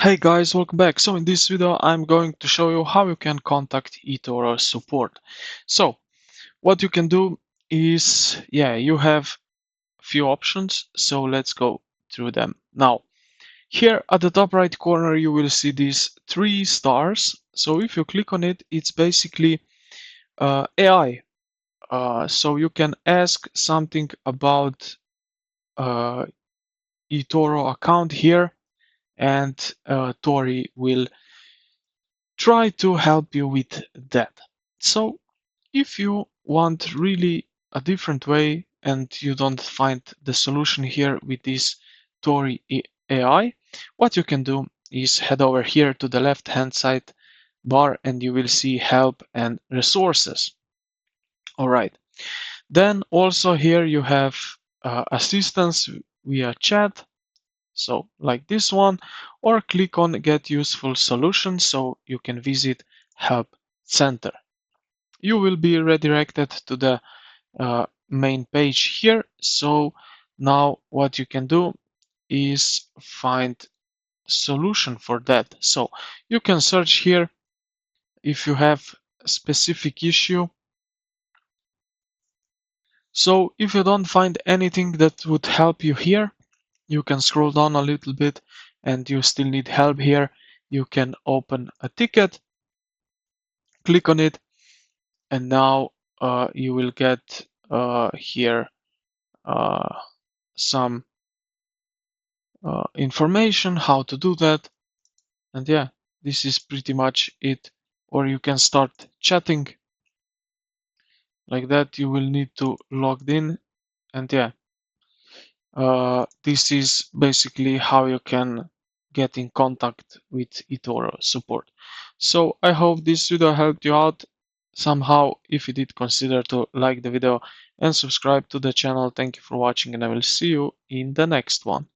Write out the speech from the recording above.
Hey guys, welcome back. So in this video, I'm going to show you how you can contact eToro support. So what you can do is, you have a few options. So let's go through them. Now, here at the top right corner, you will see these three stars. So if you click on it, it's basically AI. So you can ask something about uh, eToro account here, and Tori will try to help you with that. So if you want really a different way and you don't find the solution here with this Tori AI, what you can do is head over here to the left hand side bar and you will see help and resources. All right. Then also here you have assistance via chat. So like this one, or click on get useful solutions so you can visit help center. You will be redirected to the main page here. So now what you can do is find solution for that. So you can search here if you have a specific issue. So if you don't find anything that would help you here, you can scroll down a little bit and you still need help here. You can open a ticket, click on it, and now you will get here uh, some information how to do that. And this is pretty much it. Or you can start chatting like that. You will need to log in, and this is basically how you can get in contact with eToro support. So I hope this video helped you out somehow. If you did, consider to like the video and subscribe to the channel. Thank you for watching, and I will see you in the next one.